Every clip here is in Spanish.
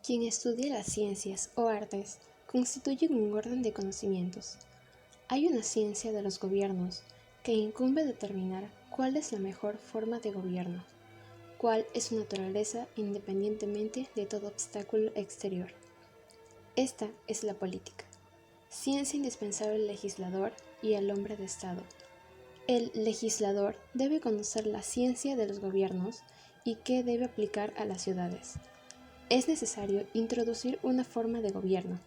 Quien estudia las ciencias o artes constituyen un orden de conocimientos. Hay una ciencia de los gobiernos que incumbe determinar cuál es la mejor forma de gobierno, cuál es su naturaleza independientemente de todo obstáculo exterior. Esta es la política, ciencia indispensable al legislador y al hombre de Estado. El legislador debe conocer la ciencia de los gobiernos y qué debe aplicar a las ciudades. Es necesario introducir una forma de gobierno,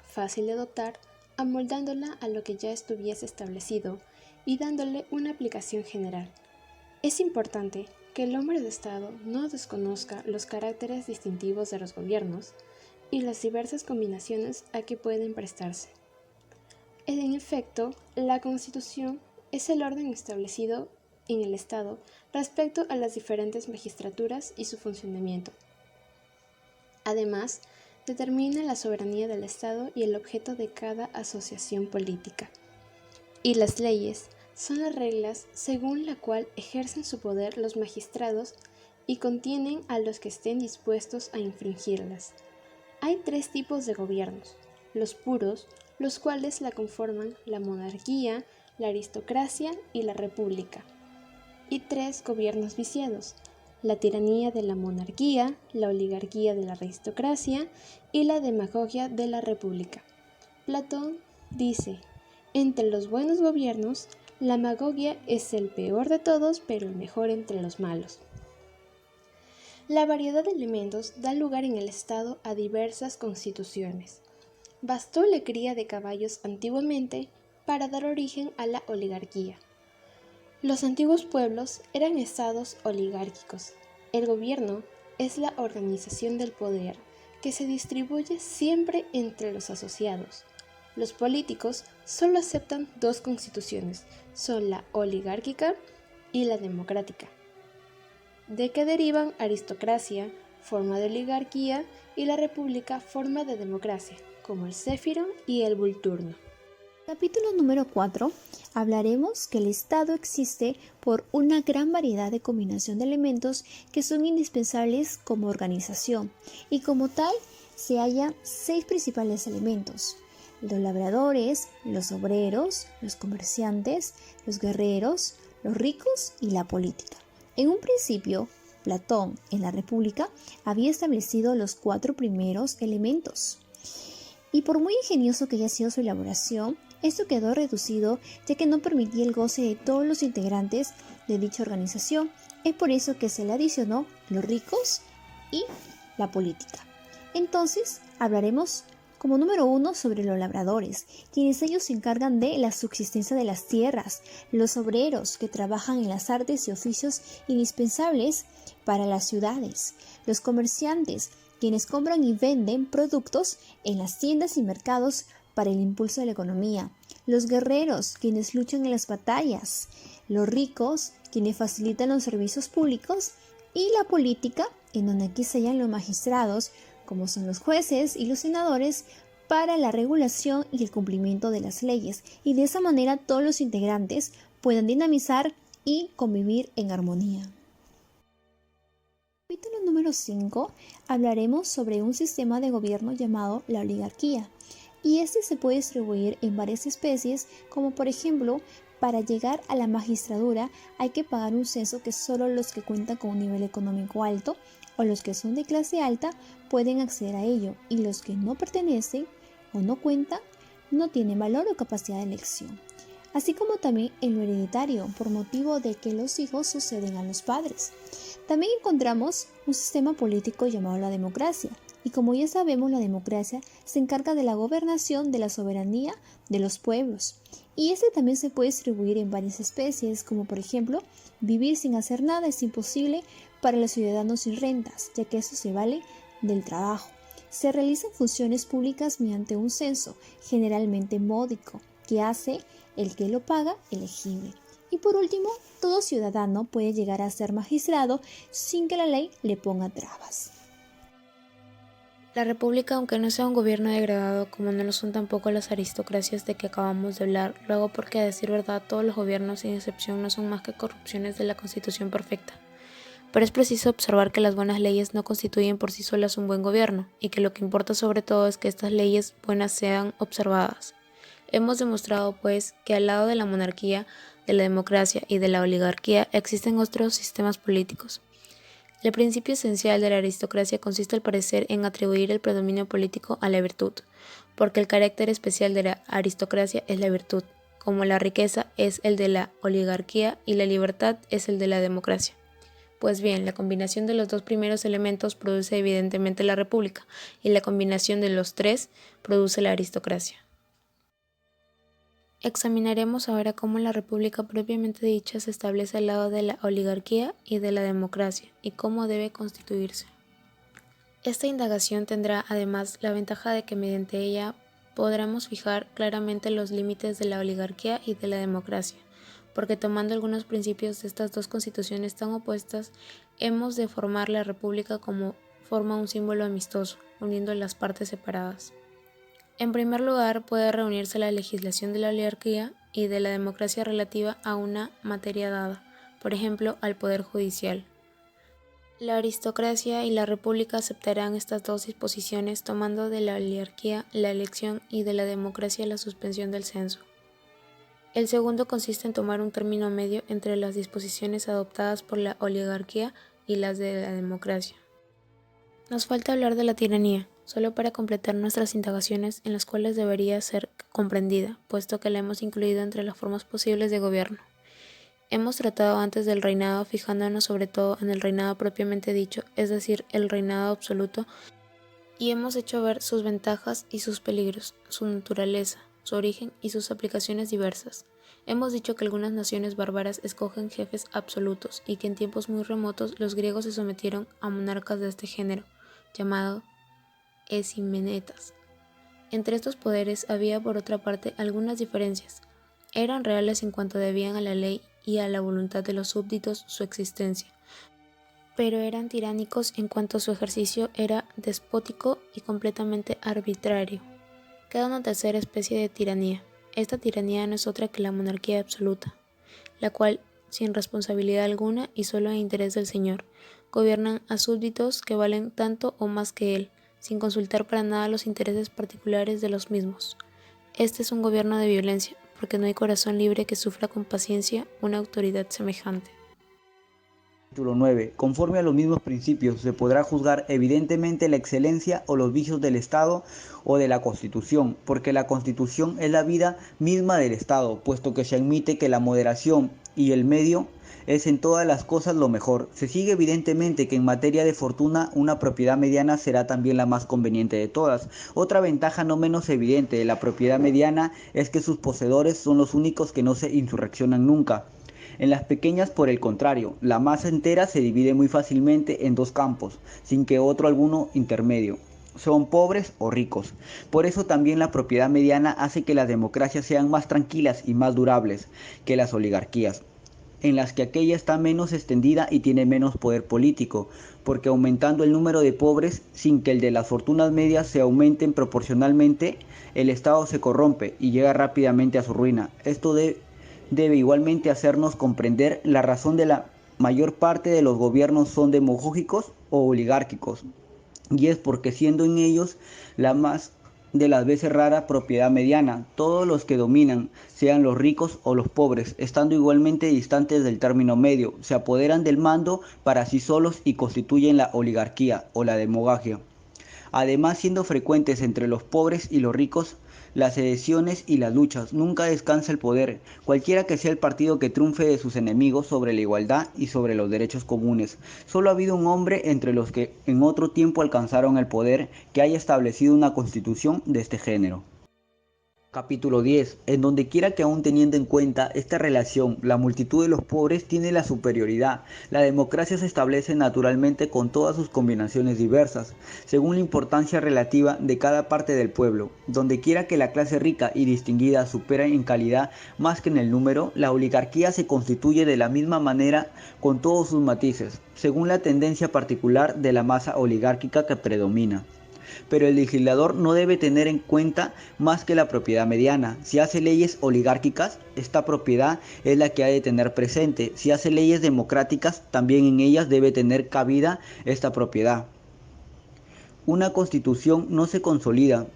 fácil de adoptar, amoldándola a lo que ya estuviese establecido y dándole una aplicación general. Es importante que el hombre de Estado no desconozca los caracteres distintivos de los gobiernos y las diversas combinaciones a que pueden prestarse. En efecto, la Constitución es el orden establecido en el Estado respecto a las diferentes magistraturas y su funcionamiento. Además, determina la soberanía del Estado y el objeto de cada asociación política. Y las leyes son las reglas según la cual ejercen su poder los magistrados y contienen a los que estén dispuestos a infringirlas. Hay tres tipos de gobiernos: los puros, los cuales la conforman la monarquía, la aristocracia y la república, y tres gobiernos viciados: la tiranía de la monarquía, la oligarquía de la aristocracia y la demagogia de la república. Platón dice: entre los buenos gobiernos, la demagogia es el peor de todos, pero el mejor entre los malos. La variedad de elementos da lugar en el Estado a diversas constituciones. Bastó la cría de caballos antiguamente para dar origen a la oligarquía. Los antiguos pueblos eran estados oligárquicos. El gobierno es la organización del poder que se distribuye siempre entre los asociados. Los políticos solo aceptan dos constituciones, son la oligárquica y la democrática, de que derivan aristocracia, forma de oligarquía, y la república, forma de democracia, como el céfiro y el vulturno. Capítulo número 4. Hablaremos que el Estado existe por una gran variedad de combinación de elementos que son indispensables como organización, y como tal se hallan 6 principales elementos: los labradores, los obreros, los comerciantes, los guerreros, los ricos y la política. En un principio, Platón, en la República, había establecido los 4 primeros elementos. Y por muy ingenioso que haya sido su elaboración, esto quedó reducido ya que no permitía el goce de todos los integrantes de dicha organización. Es por eso que se le adicionó los ricos y la política. Entonces, hablaremos como número 1 sobre los labradores, quienes ellos se encargan de la subsistencia de las tierras, los obreros que trabajan en las artes y oficios indispensables para las ciudades, los comerciantes, quienes compran y venden productos en las tiendas y mercados para el impulso de la economía, los guerreros, quienes luchan en las batallas, los ricos, quienes facilitan los servicios públicos, y la política, en donde aquí se hallan los magistrados, como son los jueces y los senadores, para la regulación y el cumplimiento de las leyes, y de esa manera todos los integrantes puedan dinamizar y convivir en armonía. Capítulo número 5. Hablaremos sobre un sistema de gobierno llamado la oligarquía, y este se puede distribuir en varias especies, como por ejemplo, para llegar a la magistratura hay que pagar un censo que solo los que cuentan con un nivel económico alto o los que son de clase alta pueden acceder a ello, y los que no pertenecen o no cuentan no tienen valor o capacidad de elección. Así como también en lo hereditario, por motivo de que los hijos suceden a los padres. También encontramos un sistema político llamado la democracia, y como ya sabemos, la democracia se encarga de la gobernación de la soberanía de los pueblos. Y este también se puede distribuir en varias especies, como por ejemplo, vivir sin hacer nada es imposible para los ciudadanos sin rentas, ya que eso se vale del trabajo. Se realizan funciones públicas mediante un censo, generalmente módico, que hace el que lo paga elegible. Y por último, todo ciudadano puede llegar a ser magistrado sin que la ley le ponga trabas. La República, aunque no sea un gobierno degradado, como no lo son tampoco las aristocracias de que acabamos de hablar, luego porque a decir verdad todos los gobiernos sin excepción no son más que corrupciones de la Constitución perfecta. Pero es preciso observar que las buenas leyes no constituyen por sí solas un buen gobierno, y que lo que importa sobre todo es que estas leyes buenas sean observadas. Hemos demostrado, pues, que al lado de la monarquía, de la democracia y de la oligarquía existen otros sistemas políticos. El principio esencial de la aristocracia consiste al parecer en atribuir el predominio político a la virtud, porque el carácter especial de la aristocracia es la virtud, como la riqueza es el de la oligarquía y la libertad es el de la democracia. Pues bien, la combinación de los dos primeros elementos produce evidentemente la república, y la combinación de los tres produce la aristocracia. Examinaremos ahora cómo la república propiamente dicha se establece al lado de la oligarquía y de la democracia, y cómo debe constituirse. Esta indagación tendrá además la ventaja de que mediante ella podremos fijar claramente los límites de la oligarquía y de la democracia, porque tomando algunos principios de estas dos constituciones tan opuestas, hemos de formar la república como forma un símbolo amistoso, uniendo las partes separadas. En primer lugar, puede reunirse la legislación de la oligarquía y de la democracia relativa a una materia dada, por ejemplo, al poder judicial. La aristocracia y la república aceptarán estas dos disposiciones, tomando de la oligarquía la elección y de la democracia la suspensión del censo. El segundo consiste en tomar un término medio entre las disposiciones adoptadas por la oligarquía y las de la democracia. Nos falta hablar de la tiranía, solo para completar nuestras indagaciones en las cuales debería ser comprendida, puesto que la hemos incluido entre las formas posibles de gobierno. Hemos tratado antes del reinado, fijándonos sobre todo en el reinado propiamente dicho, es decir, el reinado absoluto, y hemos hecho ver sus ventajas y sus peligros, su naturaleza, su origen y sus aplicaciones diversas. Hemos dicho que algunas naciones bárbaras escogen jefes absolutos y que en tiempos muy remotos los griegos se sometieron a monarcas de este género, llamado esimenetas. Entre estos poderes había por otra parte algunas diferencias. Eran reales en cuanto debían a la ley y a la voluntad de los súbditos su existencia, pero eran tiránicos en cuanto su ejercicio era despótico y completamente arbitrario. Queda una tercera especie de tiranía. Esta tiranía no es otra que la monarquía absoluta, la cual, sin responsabilidad alguna y solo en interés del señor, gobiernan a súbditos que valen tanto o más que él, sin consultar para nada los intereses particulares de los mismos. Este es un gobierno de violencia, porque no hay corazón libre que sufra con paciencia una autoridad semejante. Capítulo 9. Conforme a los mismos principios, se podrá juzgar evidentemente la excelencia o los vicios del Estado o de la Constitución, porque la Constitución es la vida misma del Estado, puesto que se admite que la moderación y el medio es en todas las cosas lo mejor. Se sigue evidentemente que en materia de fortuna una propiedad mediana será también la más conveniente de todas. Otra ventaja no menos evidente de la propiedad mediana es que sus poseedores son los únicos que no se insurreccionan nunca. En las pequeñas, por el contrario, la masa entera se divide muy fácilmente en dos campos, sin que otro alguno intermedio. Son pobres o ricos. Por eso también la propiedad mediana hace que las democracias sean más tranquilas y más durables que las oligarquías, en las que aquella está menos extendida y tiene menos poder político, porque aumentando el número de pobres sin que el de las fortunas medias se aumenten proporcionalmente, el Estado se corrompe y llega rápidamente a su ruina. Esto debe igualmente hacernos comprender la razón de la mayor parte de los gobiernos son demagógicos o oligárquicos, y es porque siendo en ellos la más de las veces rara propiedad mediana, todos los que dominan, sean los ricos o los pobres, estando igualmente distantes del término medio, se apoderan del mando para sí solos y constituyen la oligarquía o la demagogia. Además, siendo frecuentes entre los pobres y los ricos, las sediciones y las luchas, nunca descansa el poder, cualquiera que sea el partido que triunfe de sus enemigos sobre la igualdad y sobre los derechos comunes. Solo ha habido un hombre entre los que en otro tiempo alcanzaron el poder que haya establecido una constitución de este género. Capítulo 10. En donde quiera que aún teniendo en cuenta esta relación, la multitud de los pobres tiene la superioridad. La democracia se establece naturalmente con todas sus combinaciones diversas, según la importancia relativa de cada parte del pueblo. Donde quiera que la clase rica y distinguida supera en calidad más que en el número, la oligarquía se constituye de la misma manera con todos sus matices, según la tendencia particular de la masa oligárquica que predomina. pero el legislador no debe tener en cuenta más que la propiedad mediana. Si hace leyes oligárquicas, esta propiedad es la que ha de tener presente. Si hace leyes democráticas, también en ellas debe tener cabida esta propiedad. Una constitución no se consolida,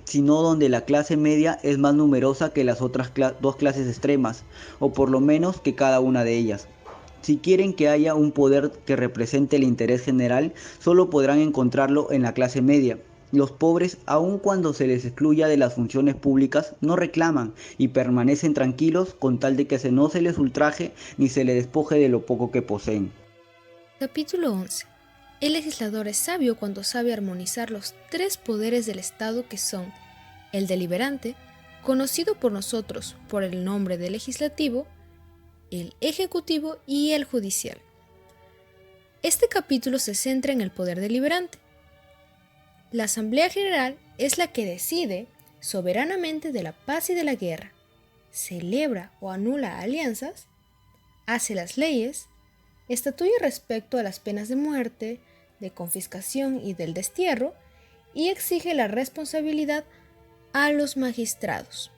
sino donde la clase media es más numerosa que las otras dos clases extremas, o por lo menos que cada una de ellas. Si quieren que haya un poder que represente el interés general, solo podrán encontrarlo en la clase media. Los pobres, aun cuando se les excluya de las funciones públicas, no reclaman y permanecen tranquilos con tal de que no se les ultraje ni se les despoje de lo poco que poseen. Capítulo 11. El legislador es sabio cuando sabe armonizar los tres poderes del Estado que son el deliberante, conocido por nosotros por el nombre de legislativo, el ejecutivo y el judicial. Este capítulo se centra en el poder deliberante. La Asamblea General es la que decide soberanamente de la paz y de la guerra, celebra o anula alianzas, hace las leyes, estatuye respecto a las penas de muerte, de confiscación y del destierro, y exige la responsabilidad a los magistrados.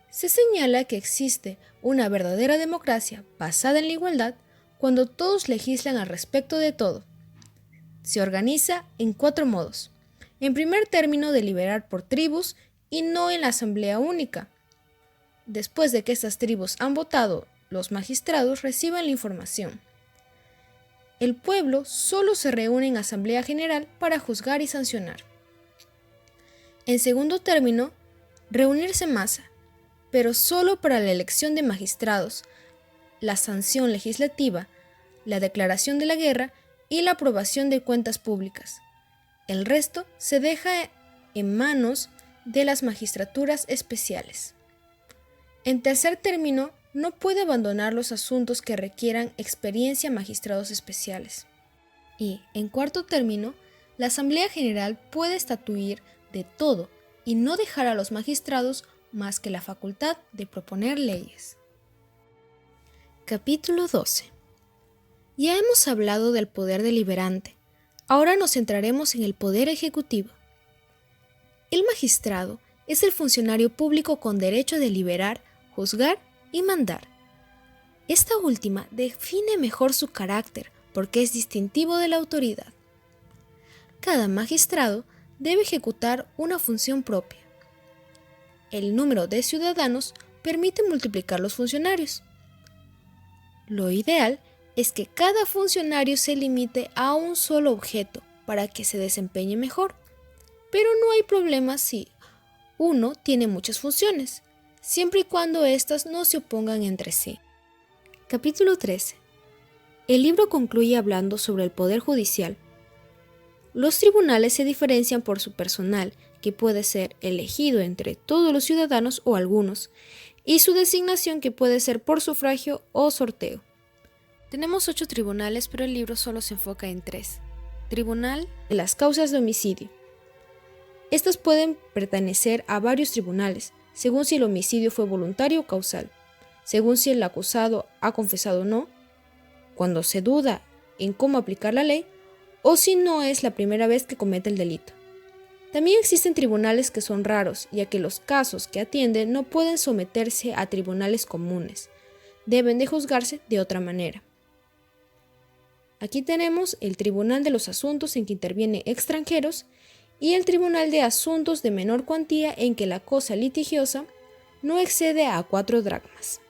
Se señala que existe una verdadera democracia basada en la igualdad cuando todos legislan al respecto de todo. Se organiza en 4 modos. En primer término, deliberar por tribus y no en la asamblea única. Después de que estas tribus han votado, los magistrados reciben la información. El pueblo solo se reúne en asamblea general para juzgar y sancionar. En segundo término, reunirse en masa, pero solo para la elección de magistrados, la sanción legislativa, la declaración de la guerra y la aprobación de cuentas públicas. El resto se deja en manos de las magistraturas especiales. En tercer término, no puede abandonar los asuntos que requieran experiencia magistrados especiales. Y, en cuarto término, la Asamblea General puede estatuir de todo y no dejar a los magistrados más que la facultad de proponer leyes. Capítulo 12. Ya hemos hablado del poder deliberante. Ahora nos centraremos en el poder ejecutivo. El magistrado es el funcionario público con derecho a deliberar, juzgar y mandar. Esta última define mejor su carácter porque es distintivo de la autoridad. Cada magistrado debe ejecutar una función propia. El número de ciudadanos permite multiplicar los funcionarios. Lo ideal es que cada funcionario se limite a un solo objeto para que se desempeñe mejor, pero no hay problema si uno tiene muchas funciones, siempre y cuando éstas no se opongan entre sí. Capítulo 13. El libro concluye hablando sobre el poder judicial. Los tribunales se diferencian por su personal, que puede ser elegido entre todos los ciudadanos o algunos, y su designación, que puede ser por sufragio o sorteo. Tenemos 8 tribunales, pero el libro solo se enfoca en 3. Tribunal de las causas de homicidio. Estas pueden pertenecer a varios tribunales, según si el homicidio fue voluntario o causal, según si el acusado ha confesado o no, cuando se duda en cómo aplicar la ley, o si no es la primera vez que comete el delito. También existen tribunales que son raros, ya que los casos que atienden no pueden someterse a tribunales comunes, deben de juzgarse de otra manera. Aquí tenemos el Tribunal de los Asuntos en que intervienen extranjeros y el Tribunal de Asuntos de menor cuantía en que la cosa litigiosa no excede a 4 dracmas.